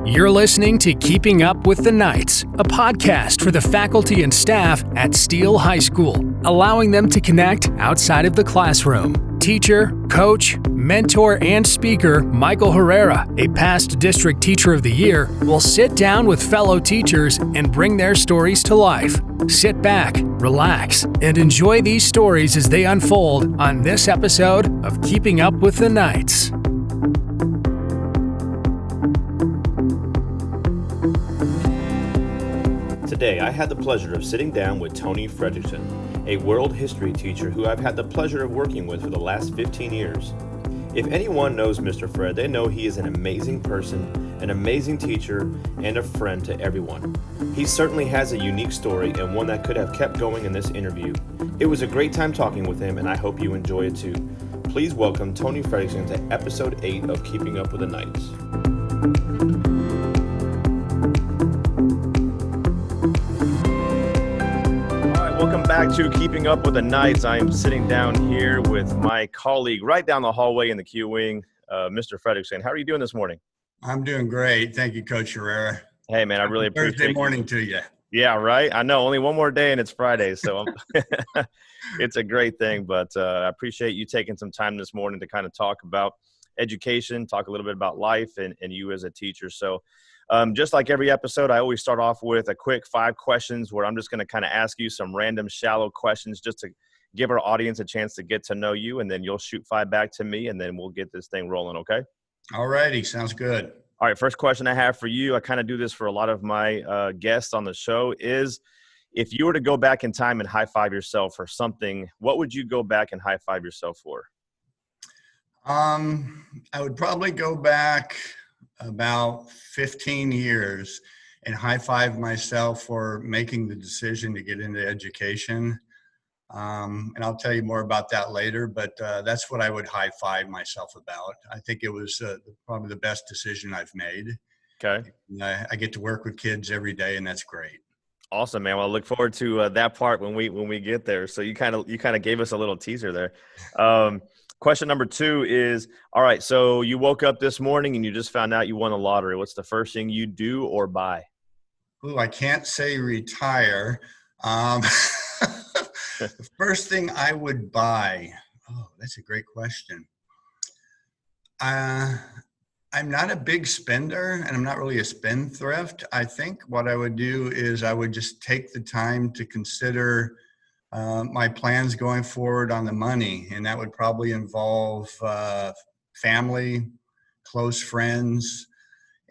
You're listening to Keeping Up with the Knights, a podcast for the faculty and staff at Steele High School, allowing them to connect outside of the classroom. Teacher, coach, mentor, and speaker Michael Herrera, a past District Teacher of the Year, will sit down with fellow teachers and bring their stories to life. Sit back, relax, and enjoy these stories as they unfold on this episode of Keeping Up with the Knights. Today, I had the pleasure of sitting down with Tony Fredrickson, a world history teacher who I've had the pleasure of working with for the last 15 years. If anyone knows Mr. Fred, they know he is an amazing person, an amazing teacher, and a friend to everyone. He certainly has a unique story and one that could have kept going in this interview. It was a great time talking with him, and I hope you enjoy it too. Please welcome Tony Fredrickson to episode 8 of Keeping Up with the Knights. Welcome back to Keeping Up with the Knights. I am sitting down here with my colleague right down the hallway in the Q Wing, Mr. Fredrickson. How are you doing this morning? I'm doing great. Thank you, Coach Herrera. Hey, man, I really appreciate it. Thursday morning to you. Yeah, right? I know. Only one more day and it's Friday, so it's a great thing. But I appreciate you taking some time this morning to kind of talk about education, talk a little bit about life and you as a teacher. So just like every episode, I always start off with a quick 5 questions where I'm just going to kind of ask you some random shallow questions just to give our audience a chance to get to know you, and then you'll shoot 5 back to me, and then we'll get this thing rolling, okay? All righty. Sounds good. All right, first question I have for you, I kind of do this for a lot of my guests on the show, is if you were to go back in time and high-five yourself for something, what would you go back and high-five yourself for? I would probably go back about 15 years and high-five myself for making the decision to get into education. And I'll tell you more about that later, but that's what I would high-five myself about. I think it was probably the best decision I've made. Okay. I get to work with kids every day, and that's great. Awesome, man. Well, I look forward to that part when we get there. So you kind of gave us a little teaser there. Question number 2 is, all right, so you woke up this morning and you just found out you won the lottery. What's the first thing you do or buy? Ooh, I can't say retire. The first thing I would buy, that's a great question. I'm not a big spender, and I'm not really a spendthrift. I think what I would do is I would just take the time to consider my plans going forward on the money, and that would probably involve family, close friends,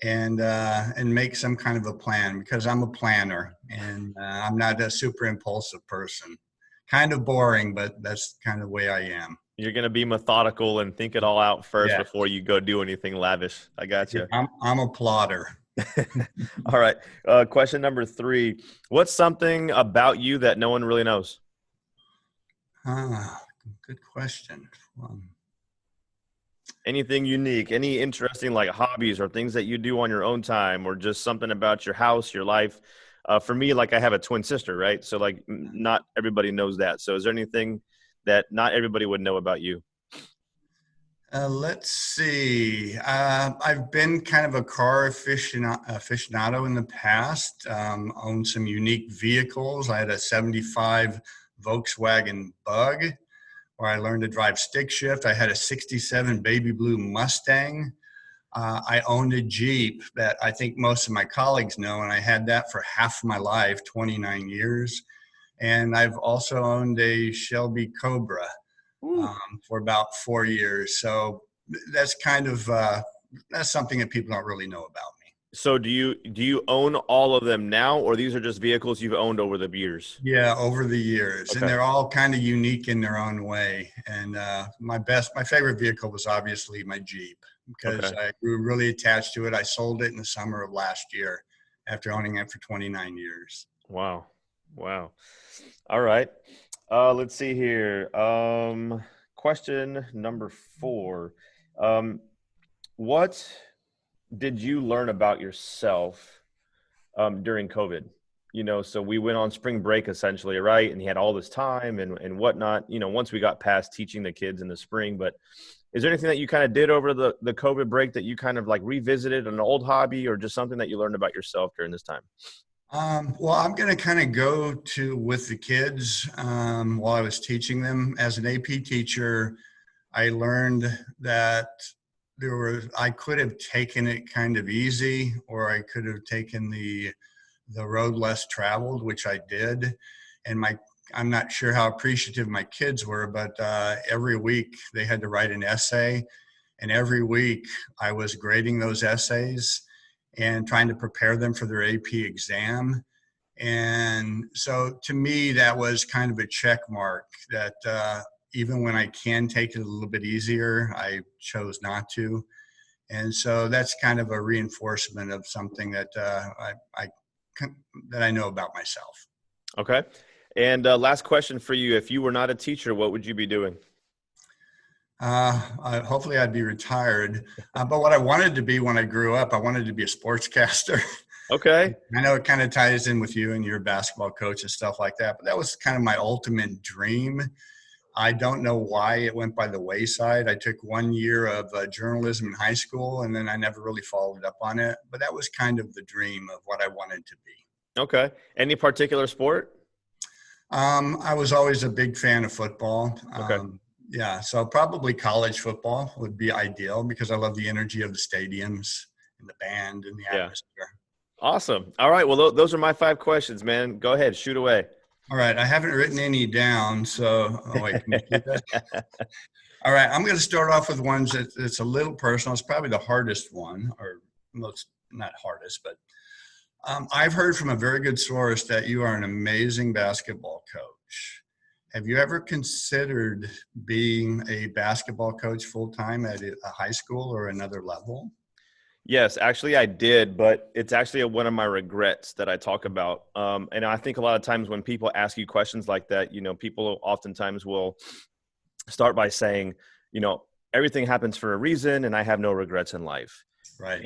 and make some kind of a plan, because I'm a planner, and I'm not a super impulsive person. Kind of boring, but that's kind of the way I am. You're going to be methodical and think it all out first before you go do anything lavish. I got you. I'm a plotter. All right. Question number 3. What's something about you that no one really knows? Good question. Anything unique, any interesting like hobbies or things that you do on your own time, or just something about your house, your life? For me, like I have a twin sister, right? So like not everybody knows that. So is there anything that not everybody would know about you? Let's see. I've been kind of a car aficionado in the past, owned some unique vehicles. I had a 75 Volkswagen Bug where I learned to drive stick shift. I had a 67 baby blue Mustang. I owned a Jeep that I think most of my colleagues know, and I had that for half my life, 29 years. And I've also owned a Shelby Cobra for about 4 years. So that's kind of that's something that people don't really know about me. So do you own all of them now, or these are just vehicles you've owned over the years? Yeah, over the years. Okay. And they're all kind of unique in their own way. And my favorite vehicle was obviously my Jeep, because I grew really attached to it. I sold it in the summer of last year after owning it for 29 years. Wow. All right. Let's see here. Question number 4. What did you learn about yourself during COVID? So we went on spring break essentially, right? And you had all this time and whatnot, once we got past teaching the kids in the spring. But is there anything that you kind of did over the COVID break that you kind of like revisited, an old hobby or just something that you learned about yourself during this time? Well, I'm going to kind of go with the kids while I was teaching them. As an AP teacher, I learned that I could have taken it kind of easy, or I could have taken the road less traveled, which I did. And I'm not sure how appreciative my kids were, but every week they had to write an essay. And every week I was grading those essays and trying to prepare them for their AP exam. And so to me, that was kind of a check mark that even when I can take it a little bit easier, I chose not to. And so that's kind of a reinforcement of something that I know about myself. Okay. And last question for you. If you were not a teacher, what would you be doing? Hopefully I'd be retired. But what I wanted to be when I grew up, I wanted to be a sportscaster. Okay. I know it kind of ties in with you and your basketball coach and stuff like that, but that was kind of my ultimate dream. I don't know why it went by the wayside. I took 1 year of journalism in high school, and then I never really followed up on it. But that was kind of the dream of what I wanted to be. Okay. Any particular sport? I was always a big fan of football. Okay. Yeah, so probably college football would be ideal because I love the energy of the stadiums and the band and the atmosphere. Awesome. All right. Well, those are my 5 questions, man. Go ahead. Shoot away. All right. I haven't written any down, so wait, can you keep that? All right. I'm going to start off with ones that's a little personal. It's probably the hardest one, or most, not hardest, but I've heard from a very good source that you are an amazing basketball coach. Have you ever considered being a basketball coach full-time at a high school or another level? Yes, actually I did, but it's actually one of my regrets that I talk about. And I think a lot of times when people ask you questions like that, people oftentimes will start by saying, everything happens for a reason and I have no regrets in life. Right.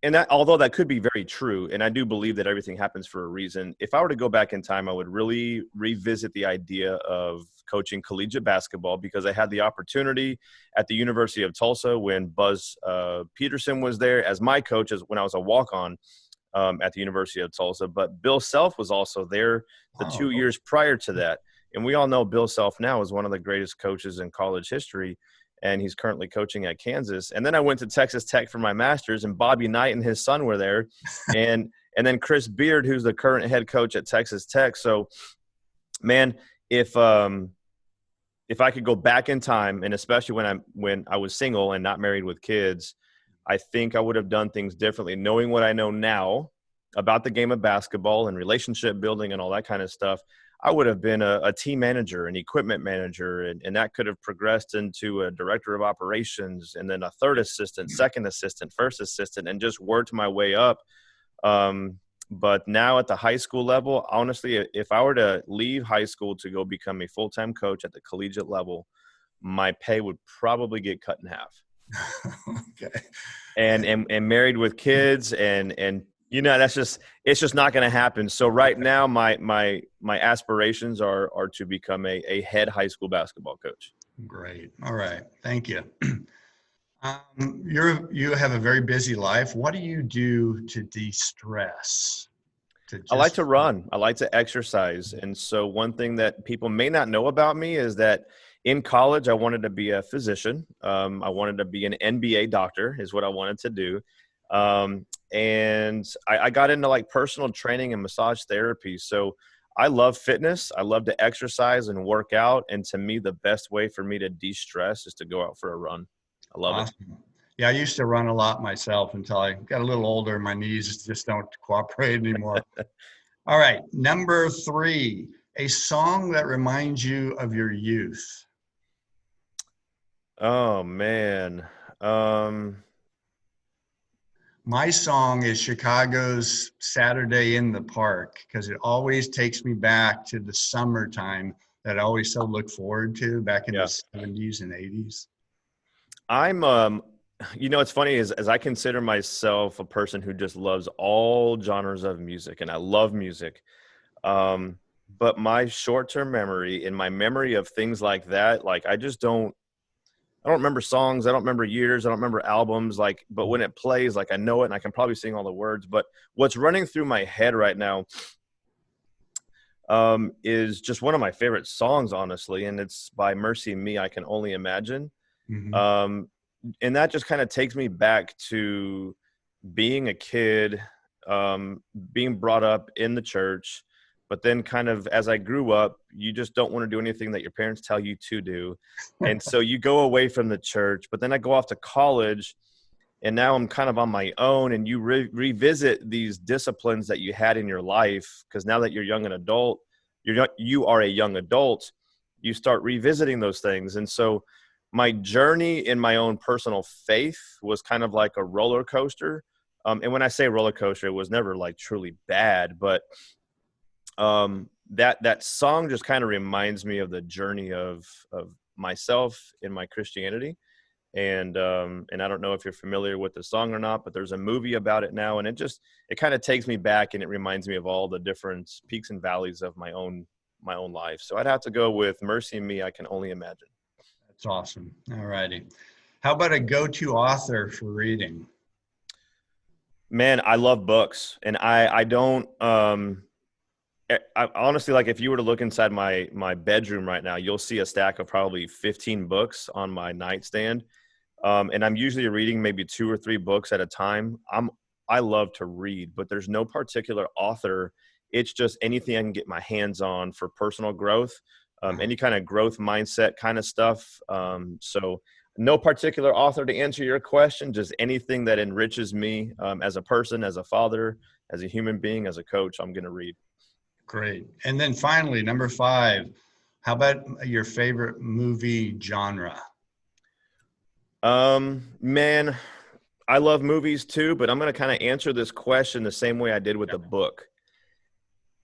And that, although that could be very true, and I do believe that everything happens for a reason, if I were to go back in time, I would really revisit the idea of coaching collegiate basketball because I had the opportunity at the University of Tulsa when Buzz Peterson was there as my coach when I was a walk-on at the University of Tulsa. But Bill Self was also there the 2 years prior to that. And we all know Bill Self now is one of the greatest coaches in college history. And he's currently coaching at Kansas. And then I went to Texas Tech for my master's, and Bobby Knight and his son were there. And then Chris Beard, who's the current head coach at Texas Tech. So, man, if I could go back in time, and especially when I was single and not married with kids, I think I would have done things differently. Knowing what I know now about the game of basketball and relationship building and all that kind of stuff, I would have been a team manager, an equipment manager, and that could have progressed into a director of operations and then a third assistant, second assistant, first assistant, and just worked my way up. But now at the high school level, honestly, if I were to leave high school to go become a full-time coach at the collegiate level, my pay would probably get cut in half. Okay. And married with kids and it's just not going to happen. So right now, my aspirations are to become a head high school basketball coach. Great. All right. Thank you. You have a very busy life. What do you do to de-stress? I like to run. I like to exercise. And so one thing that people may not know about me is that in college, I wanted to be a physician. I wanted to be an NBA doctor is what I wanted to do. And I got into like personal training and massage therapy. So I love fitness. I love to exercise and work out. And to me, the best way for me to de-stress is to go out for a run. I love it. Yeah, I used to run a lot myself until I got a little older. My knees just don't cooperate anymore. All right. Number 3, a song that reminds you of your youth. Oh, man. My song is Chicago's Saturday in the Park because it always takes me back to the summertime that I always so look forward to back in the 70s and 80s. It's funny as I consider myself a person who just loves all genres of music, and I love music. But my short-term memory and my memory of things like that, like I just don't I don't remember songs. I don't remember years. I don't remember albums. Like, but when it plays, like I know it and I can probably sing all the words. But what's running through my head right now is just one of my favorite songs, honestly. And it's by Mercy Me, I Can Only Imagine. And that just kind of takes me back to being a kid, being brought up in the church, but then kind of as I grew up, you just don't want to do anything that your parents tell you to do. And so you go away from the church, but then I go off to college and now I'm kind of on my own, and you revisit these disciplines that you had in your life. Cause now that you're young and adult, you are a young adult, you start revisiting those things. And so my journey in my own personal faith was kind of like a roller coaster. And when I say roller coaster, it was never like truly bad, but that song just kind of reminds me of the journey of myself in my Christianity. And I don't know if you're familiar with the song or not, but there's a movie about it now, and it kind of takes me back, and it reminds me of all the different peaks and valleys of my own life. So I'd have to go with Mercy Me, I Can Only Imagine. That's awesome. All righty. How about a go-to author for reading? Man, I love books, and I don't I honestly, like, if you were to look inside my bedroom right now, you'll see a stack of probably 15 books on my nightstand. And I'm usually reading maybe 2 or 3 books at a time. I love to read, but there's no particular author. It's just anything I can get my hands on for personal growth, any kind of growth mindset kind of stuff. So no particular author to answer your question, just anything that enriches me as a person, as a father, as a human being, as a coach, I'm going to read. Great. And then finally, number 5, how about your favorite movie genre? Man, I love movies too, but I'm going to kind of answer this question the same way I did with the book.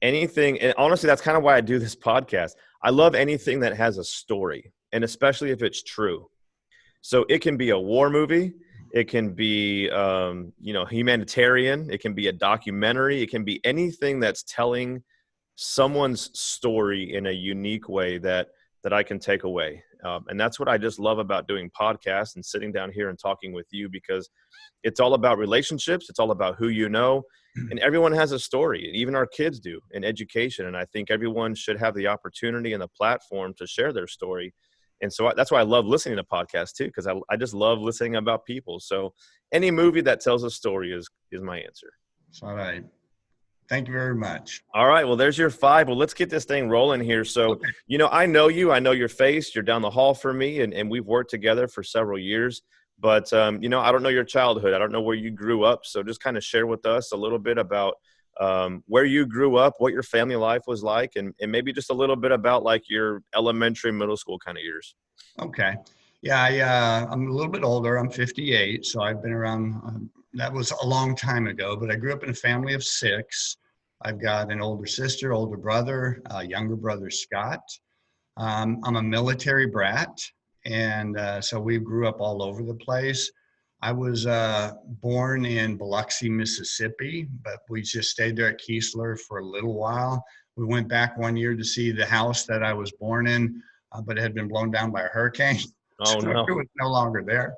Anything, and honestly, that's kind of why I do this podcast. I love anything that has a story, and especially if it's true. So it can be a war movie. It can be, humanitarian. It can be a documentary. It can be anything that's telling someone's story in a unique way that I can take away. And that's what I just love about doing podcasts and sitting down here and talking with you, because it's all about relationships. It's all about who you know, and everyone has a story, and even our kids do in education. And I think everyone should have the opportunity and the platform to share their story. And so that's why I love listening to podcasts too, because I just love listening about people. So any movie that tells a story is my answer. All right. Thank you very much. All right. Well, there's your 5. Well, let's get this thing rolling here. So, I know you. I know your face. You're down the hall from me, and we've worked together for several years. But, I don't know your childhood. I don't know where you grew up. So just kind of share with us a little bit about where you grew up, what your family life was like, and maybe just a little bit about like your elementary, middle school kind of years. Okay. Yeah, I'm a little bit older. I'm 58, so I've been around. That was a long time ago, but I grew up in a family of 6. I've got an older sister, older brother, younger brother, Scott. I'm a military brat, and so we grew up all over the place. I was born in Biloxi, Mississippi, but we just stayed there at Keesler for a little while. We went back one year to see the house that I was born in, but it had been blown down by a hurricane. Oh, no. It was no longer there.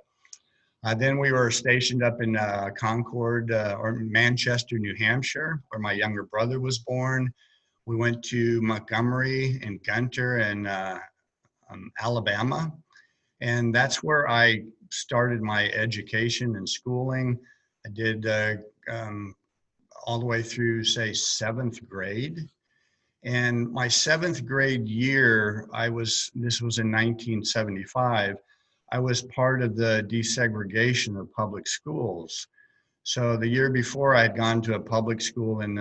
Then we were stationed up in Concord or Manchester, New Hampshire, where my younger brother was born. We went to Montgomery and Gunter and Alabama. And that's where I started my education and schooling. I did all the way through, say, 7th grade. And my 7th grade year, this was in 1975, I was part of the desegregation of public schools. So the year before, I had gone to a public school in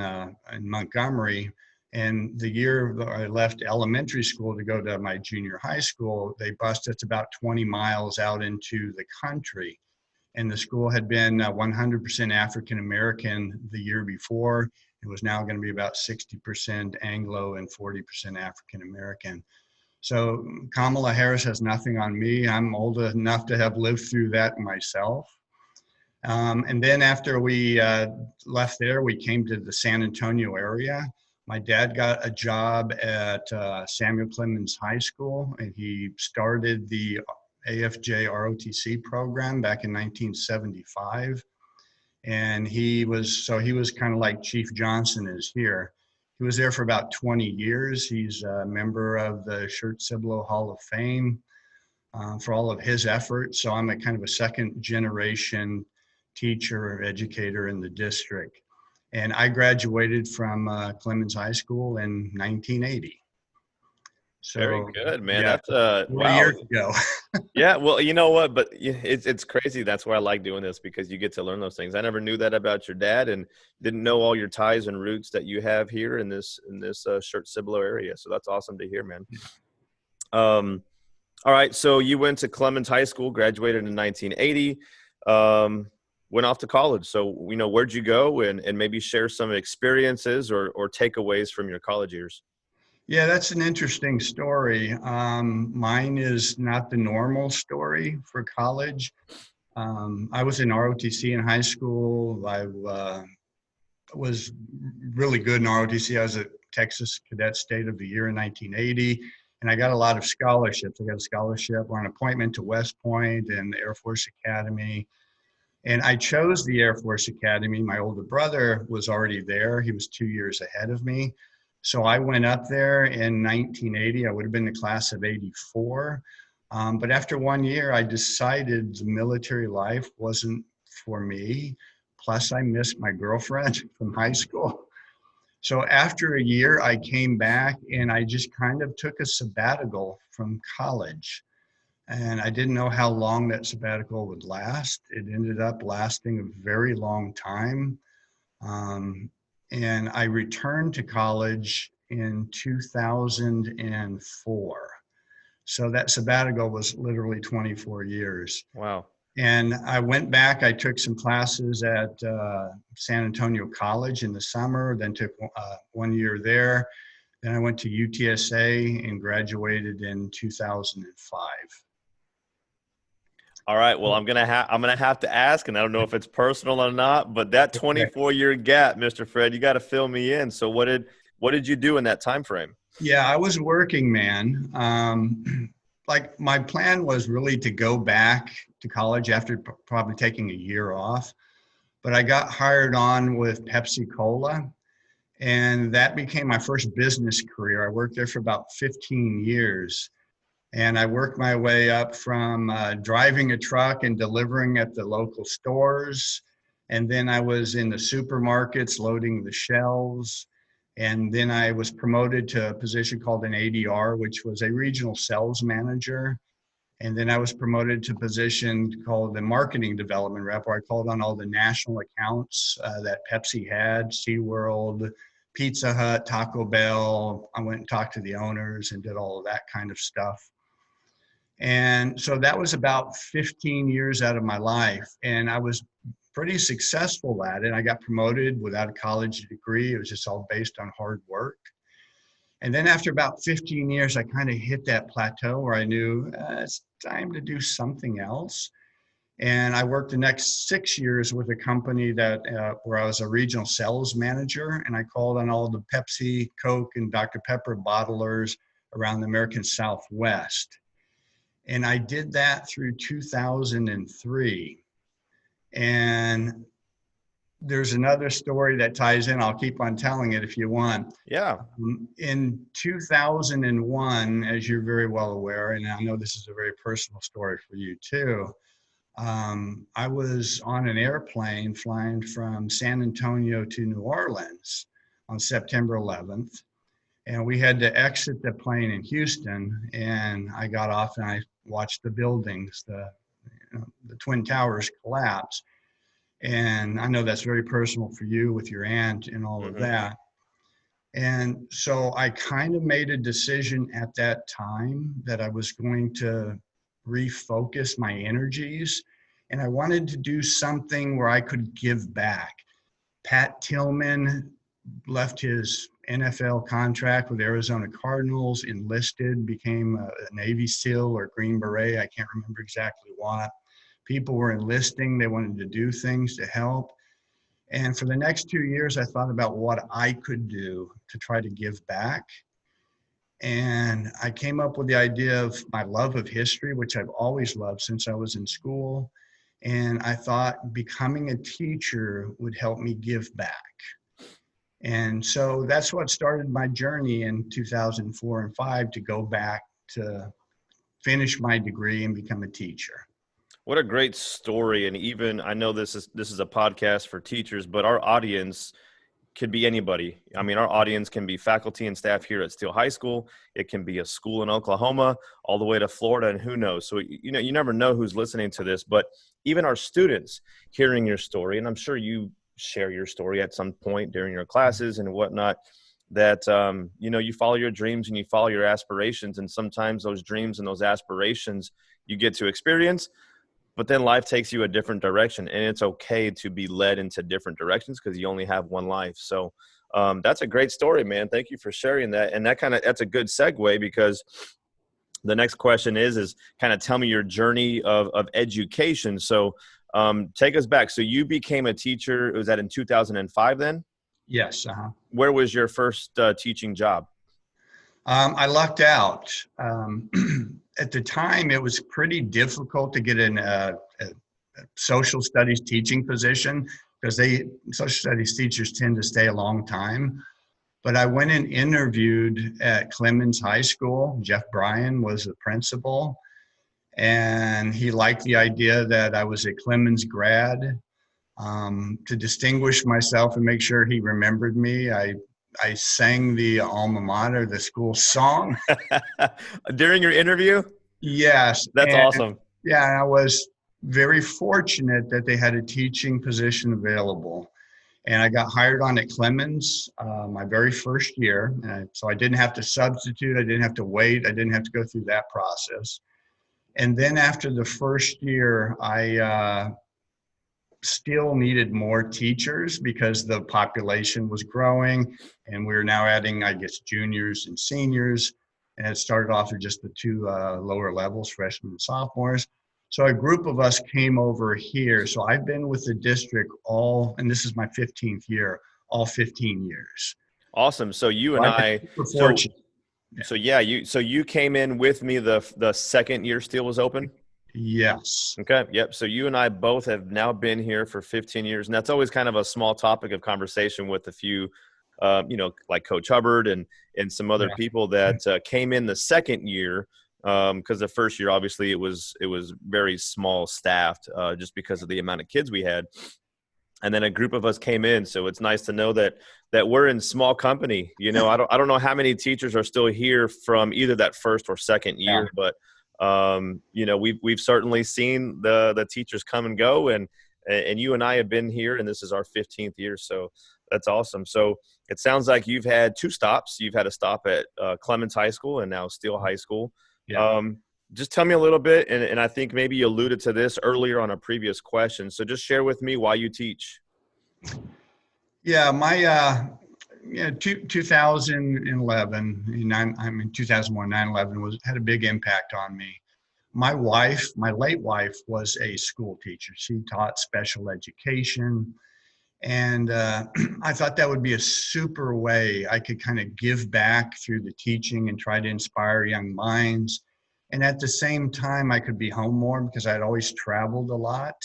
Montgomery, and the year that I left elementary school to go to my junior high school, they bused us about 20 miles out into the country. And the school had been 100% African American the year before. It was now going to be about 60% Anglo and 40% African American. So Kamala Harris has nothing on me. I'm old enough to have lived through that myself. And then after we left there, we came to the San Antonio area. My dad got a job at Samuel Clemens High School, and he started the AFJ ROTC program back in 1975. And he was kind of like Chief Johnson is here. He was there for about 20 years. He's a member of the Schertz-Cibolo Hall of Fame for all of his efforts. So I'm a kind of a second generation teacher or educator in the district. And I graduated from Clemens High School in 1980. So, very good, man. Yeah, That's 40 wow. years ago. Yeah, well, you know what? But it's crazy. That's why I like doing this, because you get to learn those things. I never knew that about your dad, and didn't know all your ties and roots that you have here in this Schertz-Cibolo area. So that's awesome to hear, man. All right, so you went to Clemens High School, graduated in 1980, went off to college. So where'd you go, and maybe share some experiences or takeaways from your college years. Yeah, that's an interesting story. Mine is not the normal story for college. I was in ROTC in high school. I was really good in ROTC. I was at Texas Cadet State of the Year in 1980, and I got a lot of scholarships. I got a scholarship or an appointment to West Point and the Air Force Academy. And I chose the Air Force Academy. My older brother was already there. He was 2 years ahead of me. So I went up there in 1980. I would have been the class of 84. But after 1 year, I decided the military life wasn't for me. Plus, I missed my girlfriend from high school. So after a year, I came back and I just kind of took a sabbatical from college. And I didn't know how long that sabbatical would last. It ended up lasting a very long time. And I returned to college in 2004. So that sabbatical was literally 24 years. Wow. And I went back, I took some classes at San Antonio College in the summer, then took 1 year there. Then I went to UTSA and graduated in 2005. All right. Well, I'm gonna have to ask, and I don't know if it's personal or not, but that 24-year gap, Mr. Fred, you got to fill me in. So what did you do in that time frame? Yeah, I was working, man. Like my plan was really to go back to college after probably taking a year off, but I got hired on with Pepsi Cola, and that became my first business career. I worked there for about 15 years. And I worked my way up from driving a truck and delivering at the local stores. And then I was in the supermarkets loading the shelves. And then I was promoted to a position called an ADR, which was a regional sales manager. And then I was promoted to a position called the marketing development rep, where I called on all the national accounts that Pepsi had, SeaWorld, Pizza Hut, Taco Bell. I went and talked to the owners and did all of that kind of stuff. And so that was about 15 years out of my life. And I was pretty successful at it. I got promoted without a college degree. It was just all based on hard work. And then after about 15 years, I kind of hit that plateau where I knew it's time to do something else. And I worked the next 6 years with a company that where I was a regional sales manager. And I called on all the Pepsi, Coke, and Dr. Pepper bottlers around the American Southwest. And I did that through 2003. And there's another story that ties in. I'll keep on telling it if you want. Yeah. In 2001, as you're very well aware, and I know this is a very personal story for you too, I was on an airplane flying from San Antonio to New Orleans on September 11th. And we had to exit the plane in Houston, and I got off and I watched the buildings, the Twin Towers collapse. And I know that's very personal for you with your aunt and all of that. And so I kind of made a decision at that time that I was going to refocus my energies, and I wanted to do something where I could give back. Pat Tillman left his NFL contract with Arizona Cardinals, enlisted, became a Navy SEAL or Green Beret. I can't remember exactly what. People were enlisting. They wanted to do things to help. And for the next 2 years, I thought about what I could do to try to give back. And I came up with the idea of my love of history, which I've always loved since I was in school. And I thought becoming a teacher would help me give back. And so that's what started my journey in 2004 and 5 to go back to finish my degree and become a teacher. What a great story. And even, I know this is a podcast for teachers, but our audience could be anybody. I mean, our audience can be faculty and staff here at Steele High School. It can be a school in Oklahoma, all the way to Florida, and who knows? So, you never know who's listening to this, but even our students hearing your story, and I'm sure you share your story at some point during your classes and whatnot, that, you follow your dreams and you follow your aspirations. And sometimes those dreams and those aspirations you get to experience, but then life takes you a different direction, and it's okay to be led into different directions because you only have one life. So that's a great story, man. Thank you for sharing that. And that's a good segue, because the next question is kind of tell me your journey of education. So take us back. So you became a teacher. Was that in 2005 then? Yes. Where was your first teaching job? I lucked out. At the time, it was pretty difficult to get a social studies teaching position because social studies teachers tend to stay a long time. But I went and interviewed at Clemens High School. Jeff Bryan was the principal, and he liked the idea that I was a Clemens grad. To distinguish myself and make sure he remembered me, I sang the alma mater, the school song. During your interview? Yes. That's awesome. Yeah, and I was very fortunate that they had a teaching position available. And I got hired on at Clemens my very first year. So I didn't have to substitute. I didn't have to wait. I didn't have to go through that process. And then after the first year, I still needed more teachers because the population was growing, and we were now adding, I guess, juniors and seniors. And it started off with just the two lower levels, freshmen and sophomores. So a group of us came over here. So I've been with the district and this is my 15th year, all 15 years. Awesome. So you and you came in with me the second year Steele was open? Yes. Okay. Yep. So you and I both have now been here for 15 years, and that's always kind of a small topic of conversation with a few, like Coach Hubbard and some other people that came in the second year, because the first year, obviously, it was very small staffed just because of the amount of kids we had. And then a group of us came in. So it's nice to know that we're in small company. I don't know how many teachers are still here from either that first or second year, but we've certainly seen the teachers come and go, and you and I have been here, and this is our 15th year. So that's awesome. So it sounds like you've had two stops. You've had a stop at Clemens High School and now Steele High School. Yeah. Just tell me a little bit, and I think maybe you alluded to this earlier on a previous question. So just share with me why you teach. Yeah, my 2011, I'm in 2001, 9/11 had a big impact on me. My late wife, was a school teacher. She taught special education. And I thought that would be a super way I could kind of give back through the teaching and try to inspire young minds. And at the same time, I could be home more because I'd always traveled a lot,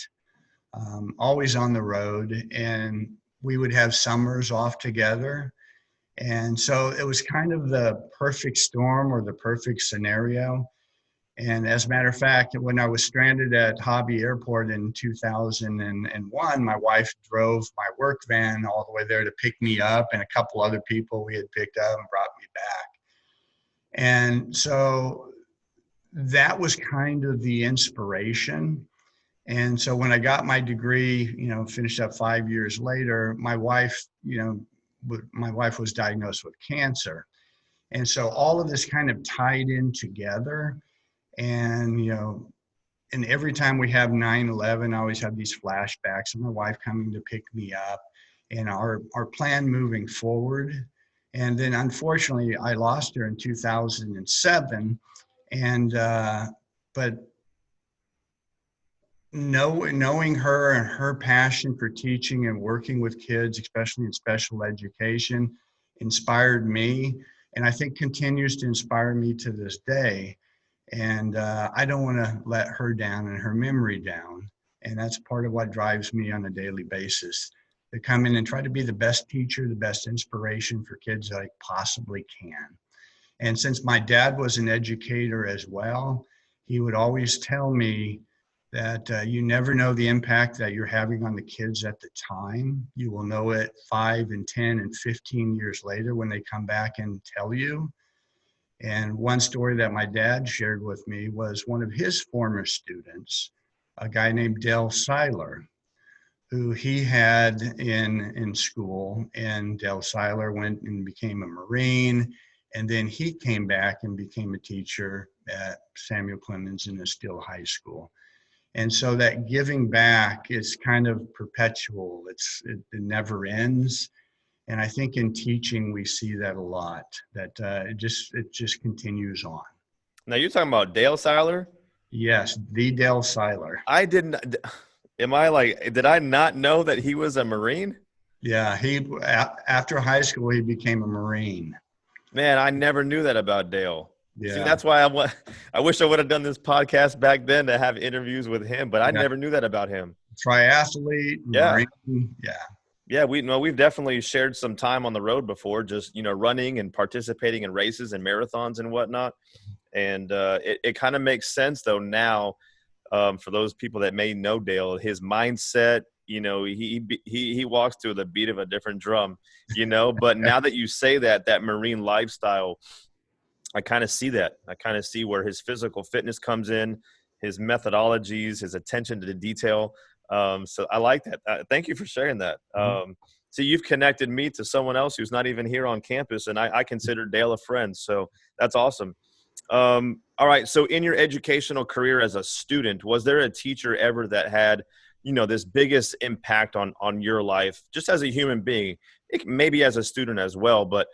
always on the road. And we would have summers off together. And so it was kind of the perfect storm or the perfect scenario. And as a matter of fact, when I was stranded at Hobby Airport in 2001, my wife drove my work van all the way there to pick me up, and a couple other people we had picked up and brought me back. And so that was kind of the inspiration. And so when I got my degree, finished up 5 years later, my wife was diagnosed with cancer. And so all of this kind of tied in together. And, and every time we have 9/11, I always have these flashbacks of my wife coming to pick me up and our plan moving forward. And then unfortunately, I lost her in 2007. And, but knowing her and her passion for teaching and working with kids, especially in special education, inspired me. and I think continues to inspire me to this day. And I don't want to let her down and her memory down. And that's part of what drives me on a daily basis, to come in and try to be the best teacher, the best inspiration for kids that I possibly can. And since my dad was an educator as well, he would always tell me that you never know the impact that you're having on the kids at the time. You will know it 5 and 10 and 15 years later when they come back and tell you. And one story that my dad shared with me was one of his former students, a guy named Dale Seiler, who he had in school. And Dale Seiler went and became a Marine. And then he came back and became a teacher at Samuel Clemens in the Steele High School. And so that giving back is kind of perpetual. It never ends. And I think in teaching, we see that a lot, that it just continues on. Now you're talking about Dale Seiler? Yes, the Dale Seiler. I didn't. Did I not know that he was a Marine? Yeah, after high school, he became a Marine. Man, I never knew that about Dale. Yeah. See, that's why I wish I would have done this podcast back then to have interviews with him, but I never knew that about him. Triathlete, yeah. Marine, yeah. Yeah, we've definitely shared some time on the road before, just, running and participating in races and marathons and whatnot. And it kind of makes sense, though, now for those people that may know Dale, his mindset, he walks to the beat of a different drum, but now that you say that Marine lifestyle, I kind of see that. I kind of see where his physical fitness comes in, his methodologies, his attention to the detail. So I like that. Thank you for sharing that. So you've connected me to someone else who's not even here on campus, and I consider Dale a friend. So that's awesome. All right. So in your educational career as a student, was there a teacher ever that had, this biggest impact on your life, just as a human being, maybe as a student as well, but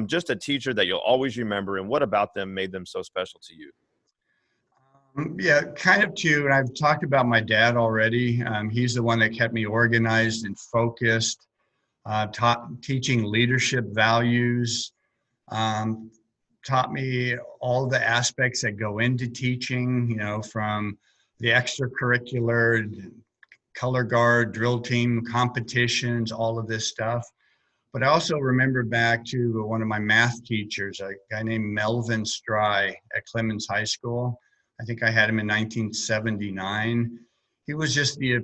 just a teacher that you'll always remember, and what about them made them so special to you? Yeah, kind of too. And I've talked about my dad already. He's the one that kept me organized and focused, teaching leadership values, taught me all the aspects that go into teaching, from the extracurricular, color guard, drill team, competitions, all of this stuff. But I also remember back to one of my math teachers, a guy named Melvin Stry at Clemens High School. I think I had him in 1979. He was just the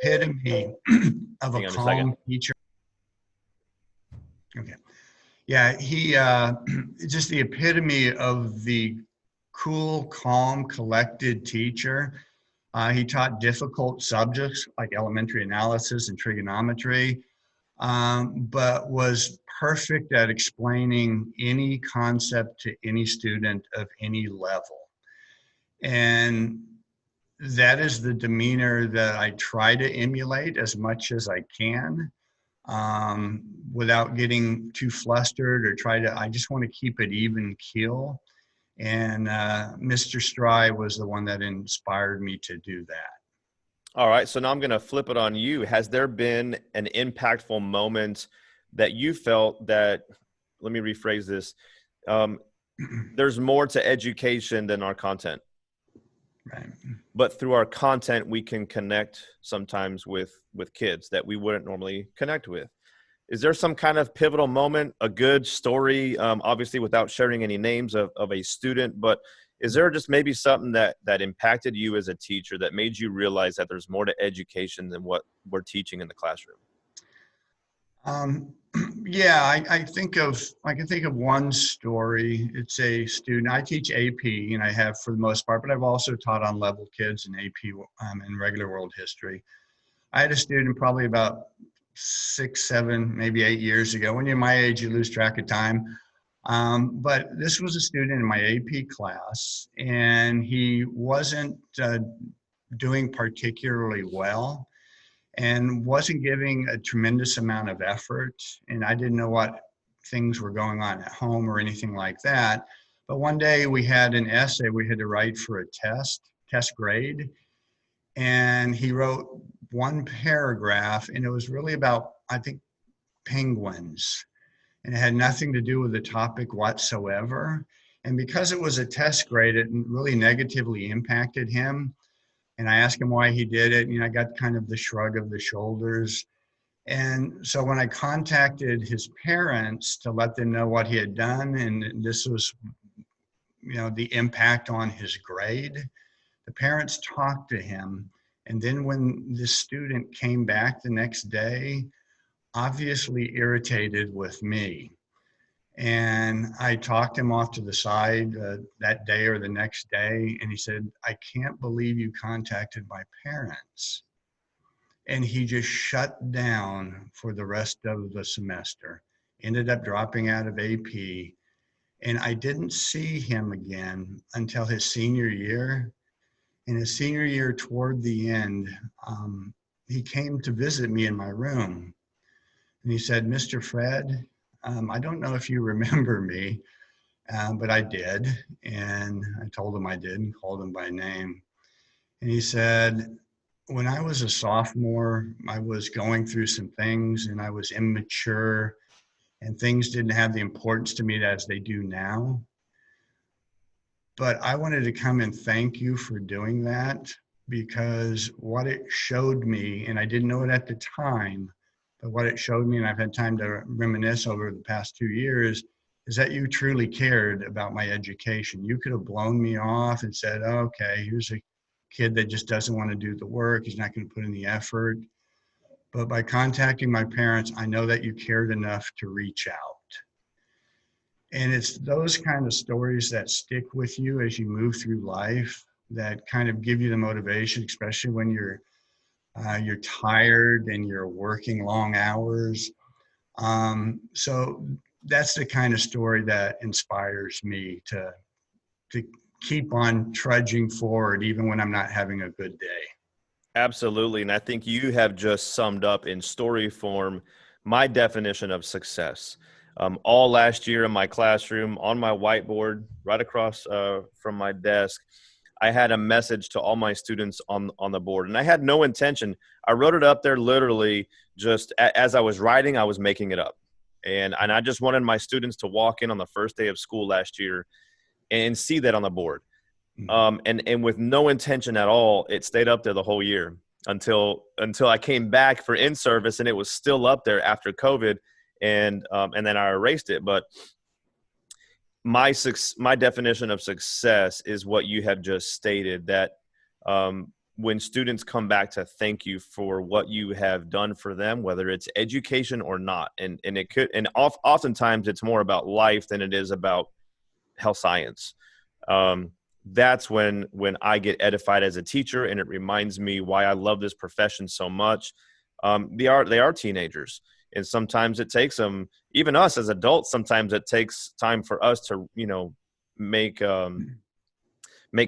epitome of a calm teacher. Okay. Yeah, he just the epitome of the cool, calm, collected teacher. He taught difficult subjects like elementary analysis and trigonometry, but was perfect at explaining any concept to any student of any level. And that is the demeanor that I try to emulate as much as I can, without getting too flustered or I just want to keep it even keel. And Mr. Stry was the one that inspired me to do that. All right. So now I'm going to flip it on you. Has there been an impactful moment that you felt that, let me rephrase this, there's more to education than our content? Right. But through our content, we can connect sometimes with kids that we wouldn't normally connect with. Is there some kind of pivotal moment, a good story, obviously without sharing any names of a student, but is there just maybe something that impacted you as a teacher that made you realize that there's more to education than what we're teaching in the classroom? Yeah, I can think of one story. It's a student. I teach AP, and I have for the most part, but I've also taught on level kids in AP and regular world history. I had a student probably about 6, 7, maybe 8 years ago. When you're my age, you lose track of time. But this was a student in my AP class, and he wasn't doing particularly well, and wasn't giving a tremendous amount of effort. And I didn't know what things were going on at home or anything like that. But one day we had an essay we had to write for a test grade. And he wrote one paragraph, and it was really about, I think, penguins. and it had nothing to do with the topic whatsoever. And because it was a test grade, it really negatively impacted him. And I asked him why he did it, and I got kind of the shrug of the shoulders. And so when I contacted his parents to let them know what he had done, and this was, the impact on his grade, the parents talked to him. And then when the student came back the next day, obviously irritated with me. And I talked him off to the side that day or the next day. And he said, "I can't believe you contacted my parents." And he just shut down for the rest of the semester, ended up dropping out of AP. And I didn't see him again until his senior year. In his senior year, toward the end, he came to visit me in my room. And he said, "Mr. Fred, I don't know if you remember me, but I did." And I told him I did and called him by name. And he said, "When I was a sophomore, I was going through some things and I was immature and things didn't have the importance to me as they do now. But I wanted to come and thank you for doing that, because what it showed me, and I didn't know it at the time, but what it showed me, and I've had time to reminisce over the past 2 years, is that you truly cared about my education. You could have blown me off and said, okay, here's a kid that just doesn't want to do the work. He's not going to put in the effort. But by contacting my parents, I know that you cared enough to reach out. And it's those kind of stories that stick with you as you move through life that kind of give you the motivation, especially when you're tired and you're working long hours. So that's the kind of story that inspires me to keep on trudging forward, even when I'm not having a good day. Absolutely. And I think you have just summed up in story form my definition of success. All last year in my classroom, on my whiteboard, right across from my desk, I had a message to all my students on the board. And I had no intention. I wrote it up there literally just as I was writing, I was making it up. And I just wanted my students to walk in on the first day of school last year and see that on the board. And with no intention at all, it stayed up there the whole year until I came back for in-service, and it was still up there after COVID. And then I erased it. But my definition of success is what you have just stated, that when students come back to thank you for what you have done for them, whether it's education or not, and it could, and oftentimes it's more about life than it is about health science. That's when I get edified as a teacher, and it reminds me why I love this profession so much. They are teenagers. And sometimes it takes them, even us as adults, sometimes it takes time for us to, make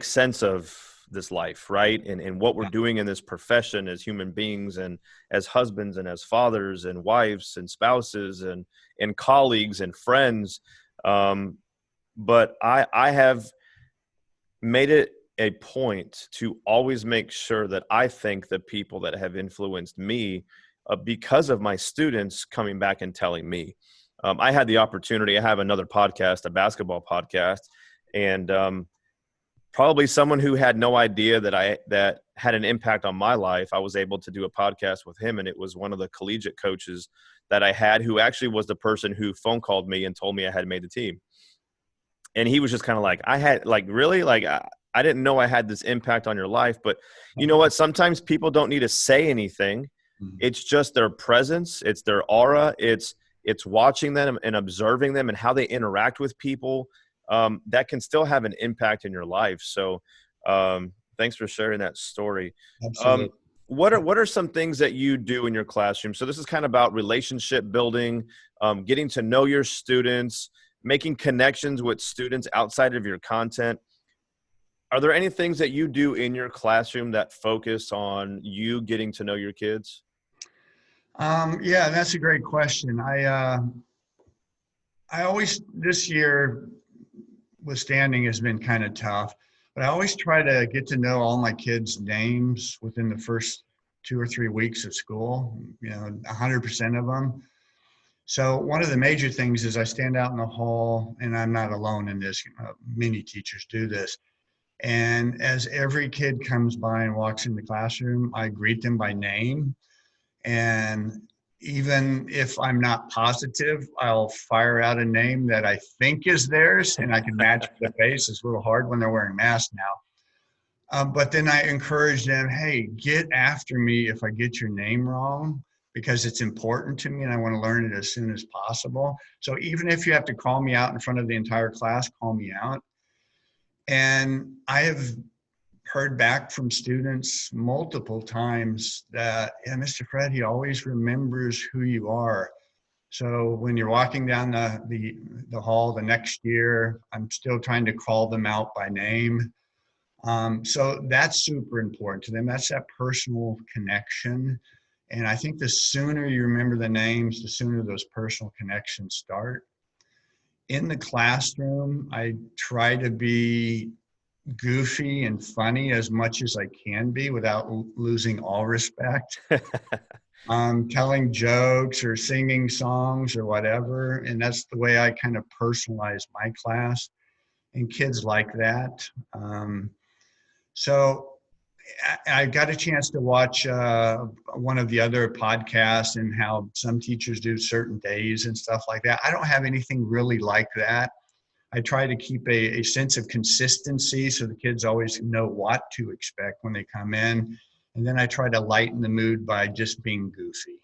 sense of this life, right? And what we're doing in this profession as human beings and as husbands and as fathers and wives and spouses and colleagues and friends. But I have made it a point to always make sure that I thank the people that have influenced me because of my students coming back and telling me. I had the opportunity, I have another podcast, a basketball podcast, and probably someone who had no idea that had an impact on my life. I was able to do a podcast with him, and it was one of the collegiate coaches that I had, who actually was the person who phone called me and told me I had made the team. And he was just kind of like, really? I didn't know I had this impact on your life. But you know what? Sometimes people don't need to say anything. It's just their presence. It's their aura. It's watching them and observing them and how they interact with people. That can still have an impact in your life. So thanks for sharing that story. Absolutely. What are some things that you do in your classroom? So this is kind of about relationship building, getting to know your students, making connections with students outside of your content. Are there any things that you do in your classroom that focus on you getting to know your kids? Yeah, that's a great question. I always, this year withstanding has been kind of tough, but I always try to get to know all my kids' names within the first 2 or 3 weeks of school, 100% of them. So one of the major things is I stand out in the hall, and I'm not alone in this. Many teachers do this. And as every kid comes by and walks in the classroom, I greet them by name. And even if I'm not positive, I'll fire out a name that I think is theirs and I can match the face. It's a little hard when they're wearing masks now. But then I encourage them, hey, get after me if I get your name wrong, because it's important to me and I want to learn it as soon as possible. So even if you have to call me out in front of the entire class, call me out. And I have heard back from students multiple times that, yeah, Mr. Fred, he always remembers who you are. So when you're walking down the hall the next year, I'm still trying to call them out by name. So that's super important to them. That's that personal connection. And I think the sooner you remember the names, the sooner those personal connections start. In the classroom, I try to be goofy and funny as much as I can be without losing all respect. Telling jokes or singing songs or whatever. And that's the way I kind of personalize my class. And kids like that. So I got a chance to watch one of the other podcasts and how some teachers do certain days and stuff like that. I don't have anything really like that. I try to keep a sense of consistency so the kids always know what to expect when they come in. And then I try to lighten the mood by just being goofy.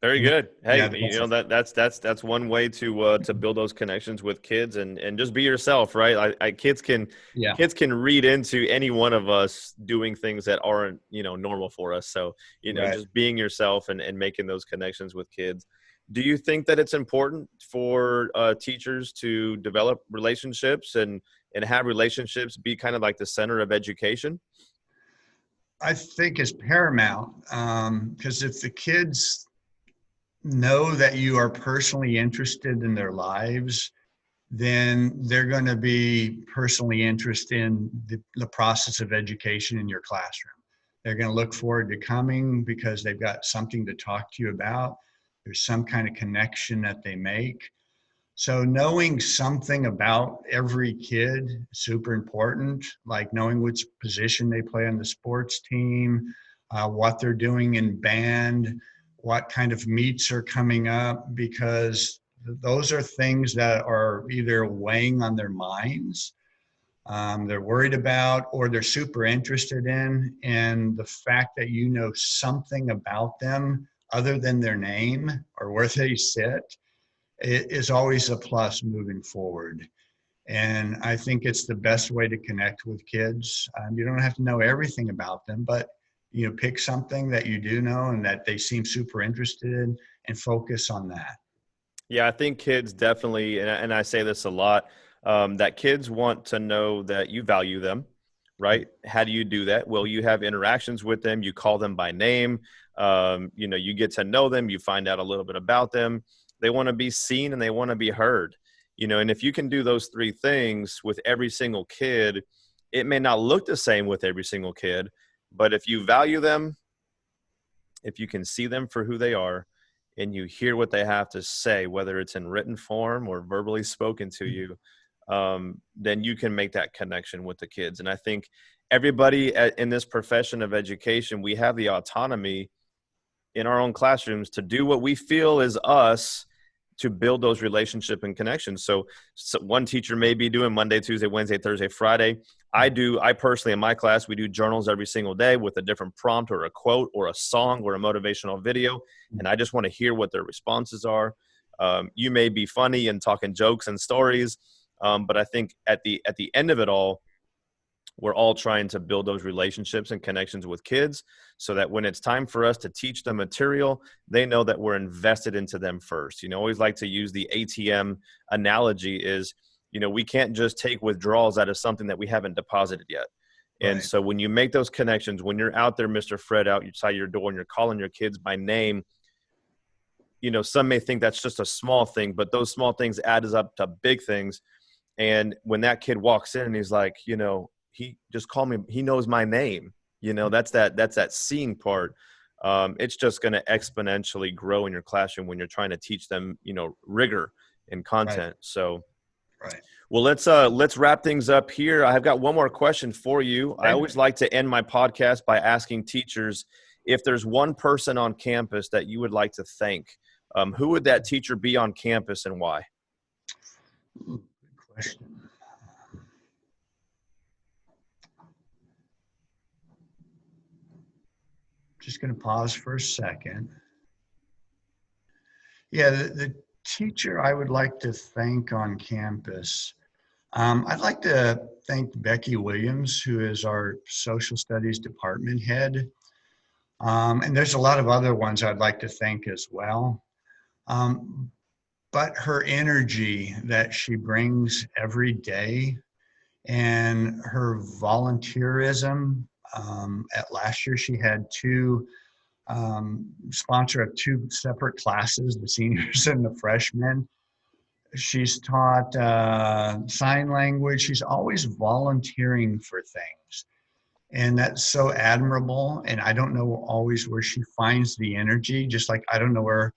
Very good. Hey, Yeah, that's one way to build those connections with kids and just be yourself, right? Kids can read into any one of us doing things that aren't, normal for us. So, Right. just being yourself and making those connections with kids. Do you think that it's important for teachers to develop relationships and have relationships be kind of like the center of education? I think is paramount, because if the kids know that you are personally interested in their lives, then they're going to be personally interested in the process of education in your classroom. They're going to look forward to coming because they've got something to talk to you about. There's some kind of connection that they make. So knowing something about every kid is super important, like knowing which position they play on the sports team, what they're doing in band, what kind of meets are coming up, because those are things that are either weighing on their minds, they're worried about, or they're super interested in. And the fact that you know something about them other than their name or where they sit, it is always a plus moving forward. And I think it's the best way to connect with kids. You don't have to know everything about them, but pick something that you do know and that they seem super interested in and focus on that. Yeah, I think kids definitely, and I say this a lot, that kids want to know that you value them, right? How do you do that? Well, you have interactions with them. You call them by name. You get to know them. You find out a little bit about them. They want to be seen and they want to be heard, and if you can do those three things with every single kid, it may not look the same with every single kid, but if you value them, if you can see them for who they are, and you hear what they have to say, whether it's in written form or verbally spoken to you, then you can make that connection with the kids. And I think everybody in this profession of education, we have the autonomy in our own classrooms to do what we feel is us to build those relationship and connections. So one teacher may be doing Monday, Tuesday, Wednesday, Thursday, Friday. I personally, in my class, we do journals every single day with a different prompt or a quote or a song or a motivational video. And I just want to hear what their responses are. You may be funny and talking jokes and stories, but I think at the end of it all, we're all trying to build those relationships and connections with kids so that when it's time for us to teach them material, they know that we're invested into them first. Always like to use the ATM analogy is, we can't just take withdrawals out of something that we haven't deposited yet. And so when you make those connections, when you're out there, Mr. Fred, outside your door and you're calling your kids by name, some may think that's just a small thing, but those small things add up to big things. And when that kid walks in and he's like, he just called me, he knows my name, that's that seeing part. it's just going to exponentially grow in your classroom when you're trying to teach them, rigor in content. Right. So, right. Well, let's wrap things up here. I've got one more question for you. I always like to end my podcast by asking teachers if there's one person on campus that you would like to thank. Who would that teacher be on campus and why? Good question. Just going to pause for a second. Yeah, the teacher I would like to thank on campus, I'd like to thank Becky Williams, who is our social studies department head. And there's a lot of other ones I'd like to thank as well. But her energy that she brings every day and her volunteerism. At last year, she had sponsor of two separate classes, the seniors and the freshmen. She's taught sign language. She's always volunteering for things. And that's so admirable. And I don't know always where she finds the energy, just like I don't know where,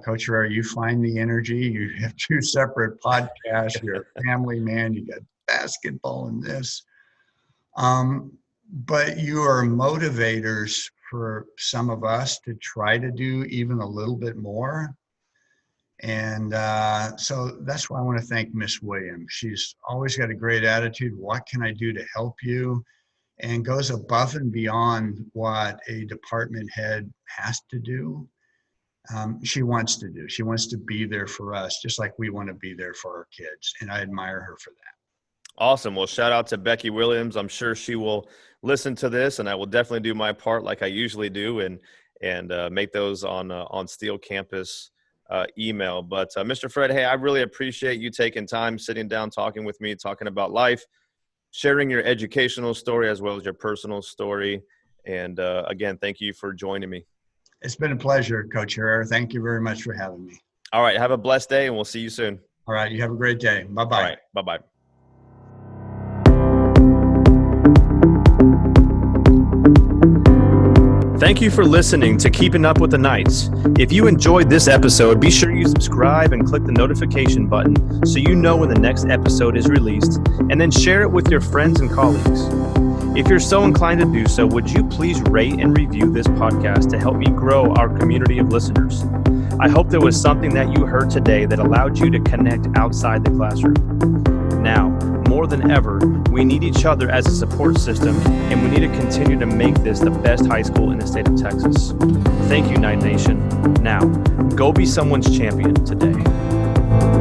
Coach Herrera, you find the energy. You have two separate podcasts. You're a family man. You got basketball and this. But you are motivators for some of us to try to do even a little bit more. And so that's why I want to thank Miss Williams. She's always got a great attitude. What can I do to help you? And goes above and beyond what a department head has to do. She wants to do. She wants to be there for us, just like we want to be there for our kids. And I admire her for that. Awesome. Well, shout out to Becky Williams. I'm sure she will listen to this, and I will definitely do my part like I usually do and make those on Steele campus email. But Mr. Fred, hey, I really appreciate you taking time, sitting down, talking with me, talking about life, sharing your educational story as well as your personal story. And again, thank you for joining me. It's been a pleasure, Coach Herrera. Thank you very much for having me. All right. Have a blessed day, and we'll see you soon. All right. You have a great day. Bye-bye. All right. Bye-bye. Thank you for listening to Keeping Up with the Knights. If you enjoyed this episode, be sure you subscribe and click the notification button so you know when the next episode is released, and then share it with your friends and colleagues. If you're so inclined to do so, would you please rate and review this podcast to help me grow our community of listeners? I hope there was something that you heard today that allowed you to connect outside the classroom. Now, more than ever, we need each other as a support system, and we need to continue to make this the best high school in the state of Texas. Thank you, Knight Nation. Now, go be someone's champion today.